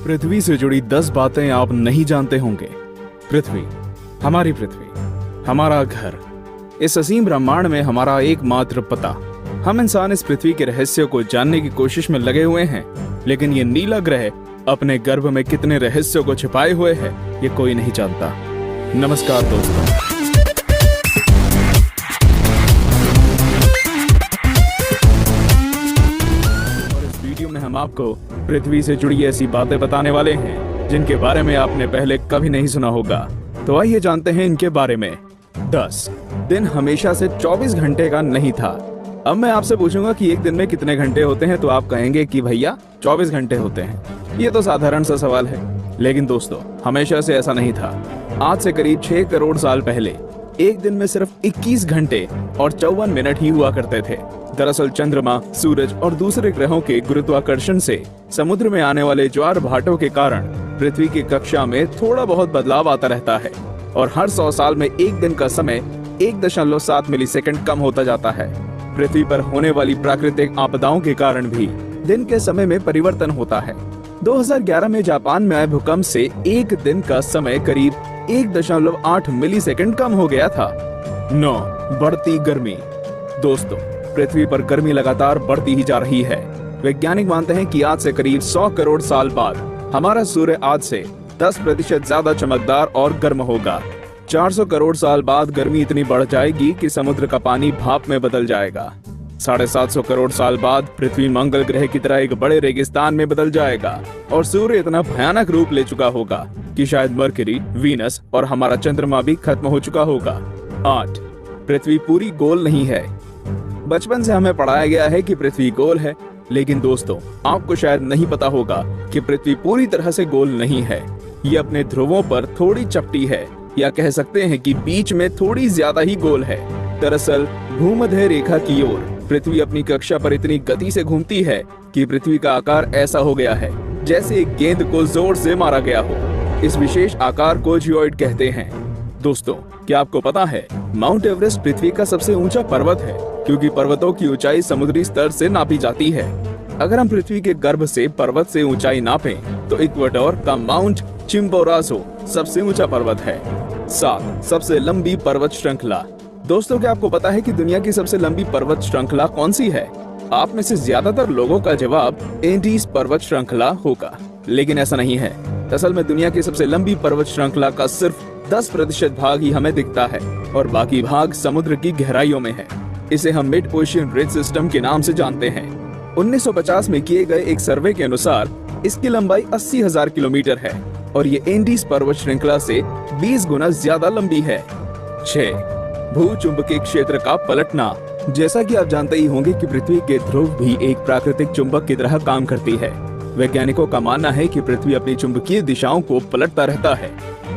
पृथ्वी से जुड़ी 10 बातें आप नहीं जानते होंगे। पृथ्वी, हमारी पृथ्वी, हमारा घर, इस असीम ब्रह्मांड में हमारा एकमात्र पता। हम इंसान इस पृथ्वी के रहस्य को जानने की कोशिश में लगे हुए हैं, लेकिन ये नीला ग्रह अपने गर्भ में कितने रहस्यों को छिपाए हुए है, ये कोई नहीं जानता। नमस्कार दोस्तों, और इस वीडियो में हम आपको पृथ्वी से जुड़ी ऐसी बातें बताने वाले हैं जिनके बारे में आपने पहले कभी नहीं सुना होगा। तो आइए जानते हैं इनके बारे में। 10 दिन हमेशा से 24 घंटे का नहीं था। अब मैं आपसे पूछूंगा कि एक दिन में कितने घंटे होते हैं, तो आप कहेंगे कि भैया 24 घंटे होते हैं। ये तो साधारण सा सवाल है, लेकिन दोस्तों हमेशा से ऐसा नहीं था। आज से करीब 6 करोड़ साल पहले एक दिन में सिर्फ 21 घंटे और 54 मिनट ही हुआ करते थे। दरअसल चंद्रमा, सूरज और दूसरे ग्रहों के गुरुत्वाकर्षण से समुद्र में आने वाले ज्वार भाटों के कारण पृथ्वी की कक्षा में थोड़ा बहुत बदलाव आता रहता है और हर 100 साल में एक दिन का समय 1.7 मिलीसेकंड कम होता जाता है। पृथ्वी पर होने वाली प्राकृतिक आपदाओं के कारण भी दिन के समय में परिवर्तन होता है। 2011 में जापान में आए भूकंप से एक दिन का समय करीब 1.8 मिलीसेकंड कम हो गया था। 9 बढ़ती गर्मी। दोस्तों पृथ्वी पर गर्मी लगातार बढ़ती ही जा रही है। वैज्ञानिक मानते हैं कि आज से करीब 100 करोड़ साल बाद हमारा सूर्य आज से 10% ज्यादा चमकदार और गर्म होगा। 400 करोड़ साल बाद गर्मी इतनी बढ़ जाएगी कि समुद्र का पानी भाप में बदल जाएगा। 750 करोड़ साल बाद पृथ्वी मंगल ग्रह की तरह एक बड़े रेगिस्तान में बदल जाएगा और सूर्य इतना भयानक रूप ले चुका होगा कि शायद मरकरी, वीनस और हमारा चंद्रमा भी खत्म हो चुका होगा। 8 पृथ्वी पूरी गोल नहीं है। बचपन से हमें पढ़ाया गया है कि पृथ्वी गोल है, लेकिन दोस्तों आपको शायद नहीं पता होगा कि पृथ्वी पूरी तरह से गोल नहीं है। ये अपने ध्रुवों पर थोड़ी चपटी है, या कह सकते हैं कि बीच में थोड़ी ज्यादा ही गोल है। दरअसल भूमध्य रेखा की ओर पृथ्वी अपनी कक्षा पर इतनी गति से घूमती है कि पृथ्वी का आकार ऐसा हो गया है जैसे एक गेंद को जोर से मारा गया हो। इस विशेष आकार को जियोइड कहते हैं। दोस्तों क्या आपको पता है, माउंट एवरेस्ट पृथ्वी का सबसे ऊंचा पर्वत है, क्योंकि पर्वतों की ऊंचाई समुद्री स्तर से नापी जाती है। अगर हम पृथ्वी के गर्भ से पर्वत से ऊंचाई नापें, तो इक्वेडोर का माउंट चिम्बोराजो सबसे ऊंचा पर्वत है। 7 सबसे लंबी पर्वत श्रृंखला। दोस्तों क्या आपको पता है कि दुनिया की सबसे लंबी पर्वत श्रृंखला कौन सी है? आप में से ज्यादातर लोगों का जवाब एंडीज पर्वत श्रृंखला होगा, लेकिन ऐसा नहीं है। असल में दुनिया की सबसे लंबी पर्वत श्रृंखला का सिर्फ 10% भाग ही हमें दिखता है और बाकी भाग समुद्र की गहराइयों में है। इसे हम मिड ओशियन रिज सिस्टम के नाम से जानते हैं। 1950 में किए गए एक सर्वे के अनुसार इसकी लंबाई 80,000 किलोमीटर है और ये एंडीज पर्वत श्रृंखला से 20 गुना ज्यादा लंबी है। 6 भूचुंबकीय क्षेत्र का पलटना। जैसा कि आप जानते ही होंगे कि पृथ्वी के ध्रुव भी एक प्राकृतिक चुंबक की तरह काम करती है। वैज्ञानिकों का मानना है कि पृथ्वी अपनी चुंबकीय दिशाओं को पलटता रहता है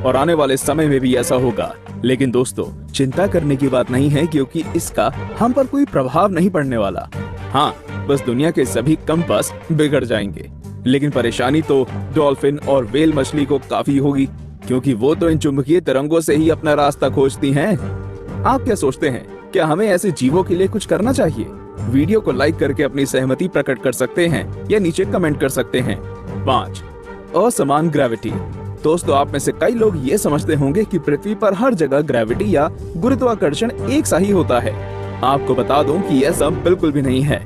और आने वाले समय में भी ऐसा होगा। लेकिन दोस्तों चिंता करने की बात नहीं है, क्योंकि इसका हम पर कोई प्रभाव नहीं पड़ने वाला। हाँ, बस दुनिया के सभी कंपास बिगड़ जाएंगे। लेकिन परेशानी तो डॉल्फिन और व्हेल मछली को काफी होगी, क्योंकि वो तो इन चुंबकीय तरंगों से ही अपना रास्ता खोजती हैं। आप क्या सोचते हैं, क्या हमें ऐसे जीवों के लिए कुछ करना चाहिए? वीडियो को लाइक करके अपनी सहमति प्रकट कर सकते हैं या नीचे कमेंट कर सकते हैं। 5 असमान ग्रेविटी। दोस्तों आप में से कई लोग ये समझते होंगे कि पृथ्वी पर हर जगह ग्रेविटी या गुरुत्वाकर्षण एक सा ही होता है। आपको बता दूं कि ऐसा बिल्कुल भी नहीं है।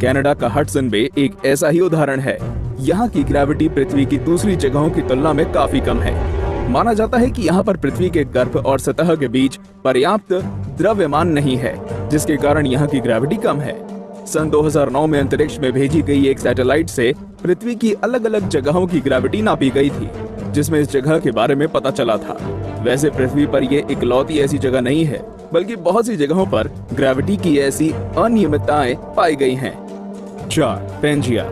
कनाडा का हडसन बे एक ऐसा ही उदाहरण है। यहाँ की ग्रेविटी पृथ्वी की दूसरी जगहों की तुलना में काफी कम है। माना जाता है कि यहाँ पर पृथ्वी के गर्भ और सतह के बीच पर्याप्त द्रव्यमान नहीं है, जिसके कारण यहाँ की ग्रेविटी कम है। सन 2009 में अंतरिक्ष में भेजी गई एक सैटेलाइट से पृथ्वी की अलग अलग जगहों की ग्रेविटी नापी गई थी, जिसमें इस जगह के बारे में पता चला था। वैसे पृथ्वी पर ये इकलौती ऐसी जगह नहीं है, बल्कि बहुत सी जगहों पर ग्रेविटी की ऐसी अनियमितताएं पाई गई हैं। 4 पेंजिया।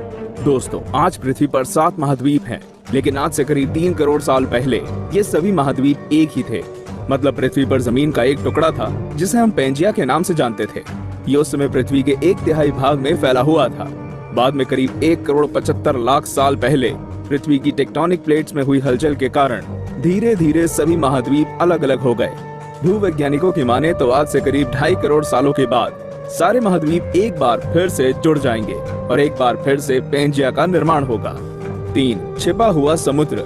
दोस्तों आज पृथ्वी पर 7 महाद्वीप हैं, लेकिन आज से करीब 3 करोड़ साल पहले ये सभी महाद्वीप एक ही थे। मतलब पृथ्वी पर जमीन का एक टुकड़ा था जिसे हम पेंजिया के नाम से जानते थे। ये उस समय पृथ्वी के 1/3 भाग में फैला हुआ था। बाद में करीब 1 करोड़ 75 लाख साल पहले पृथ्वी की टेक्टोनिक प्लेट्स में हुई हलचल के कारण धीरे धीरे सभी महाद्वीप अलग अलग हो गए। भूवैज्ञानिकों की माने तो आज से करीब 2.5 करोड़ सालों के बाद सारे महाद्वीप एक बार फिर से जुड़ जाएंगे और एक बार फिर से पेंजिया का निर्माण होगा। 3. छिपा हुआ समुद्र।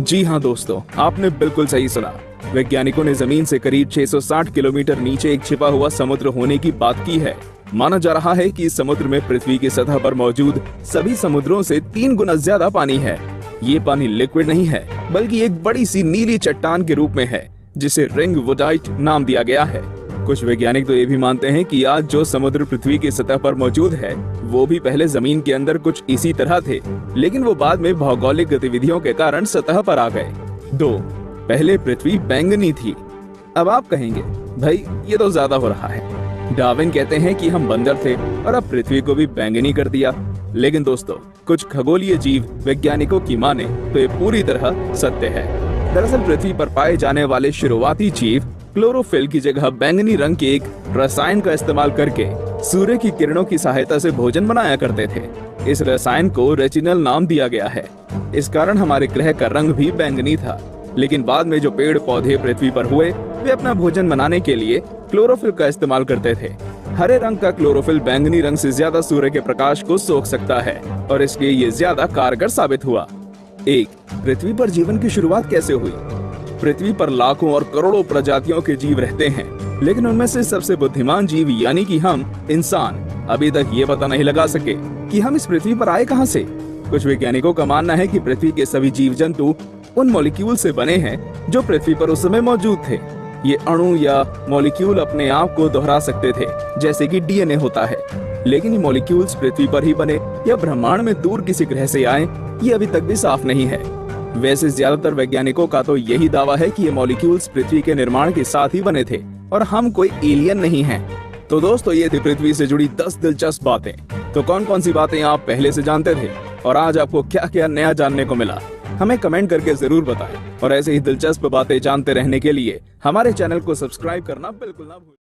जी हाँ दोस्तों, आपने बिल्कुल सही सुना। वैज्ञानिकों ने जमीन से करीब 660 किलोमीटर नीचे एक छिपा हुआ समुद्र होने की बात की है। माना जा रहा है कि इस समुद्र में पृथ्वी की सतह पर मौजूद सभी समुद्रों से 3 गुना ज्यादा पानी है। ये पानी लिक्विड नहीं है, बल्कि एक बड़ी सी नीली चट्टान के रूप में है, जिसे रिंग वुडाइट नाम दिया गया है। कुछ वैज्ञानिक तो ये भी मानते हैं कि आज जो समुद्र पृथ्वी की सतह पर मौजूद है, वो भी पहले जमीन के अंदर कुछ इसी तरह थे, लेकिन वो बाद में भौगोलिक गतिविधियों के कारण सतह पर आ गए। 2. पहले पृथ्वी बैंगनी थी। अब आप कहेंगे, भाई ये तो ज्यादा हो रहा है। डार्विन कहते हैं कि हम बंदर थे और अब पृथ्वी को भी बैंगनी कर दिया। लेकिन दोस्तों, कुछ खगोलीय जीव वैज्ञानिकों की माने तो ये पूरी तरह सत्य है। दरअसल पृथ्वी पर पाए जाने वाले शुरुआती जीव क्लोरोफिल की जगह बैंगनी रंग के एक रसायन का इस्तेमाल करके सूर्य की किरणों की सहायता से भोजन बनाया करते थे। इस रसायन को रेटिनल नाम दिया गया है। इस कारण हमारे ग्रह का रंग भी बैंगनी था। लेकिन बाद में जो पेड़ पौधे पृथ्वी पर हुए, वे अपना भोजन बनाने के लिए क्लोरोफिल का इस्तेमाल करते थे। हरे रंग का क्लोरोफिल बैंगनी रंग से ज्यादा सूर्य के प्रकाश को सोख सकता है और इसलिए ये ज्यादा कारगर साबित हुआ। 1. पृथ्वी पर जीवन की शुरुआत कैसे हुई? पृथ्वी पर लाखों और करोड़ों प्रजातियों के जीव रहते हैं, लेकिन उनमें से सबसे बुद्धिमान जीव यानी कि हम इंसान अभी तक ये पता नहीं लगा सके कि हम इस पृथ्वी पर आए कहां से। कुछ वैज्ञानिकों का मानना है कि पृथ्वी के सभी जीव जंतु उन मॉलिक्यूल से बने हैं जो पृथ्वी पर उस समय मौजूद थे। ये अणु या मॉलिक्यूल अपने आप को दोहरा सकते थे, जैसे कि डीएनए होता है। लेकिन ये मॉलिक्यूल्स पृथ्वी पर ही बने या ब्रह्मांड में दूर किसी ग्रह से आए, ये अभी तक भी साफ नहीं है। वैसे ज्यादातर वैज्ञानिकों का तो यही दावा है कि ये मॉलिक्यूल्स पृथ्वी के निर्माण के साथ ही बने थे और हम कोई एलियन नहीं हैं। तो दोस्तों, ये थी पृथ्वी से जुड़ी 10 दिलचस्प बातें। तो कौन कौन सी बातें आप पहले से जानते थे और आज आपको क्या क्या नया जानने को मिला, हमें कमेंट करके जरूर बताएं। और ऐसे ही दिलचस्प बातें जानते रहने के लिए हमारे चैनल को सब्सक्राइब करना बिल्कुल ना भूलें।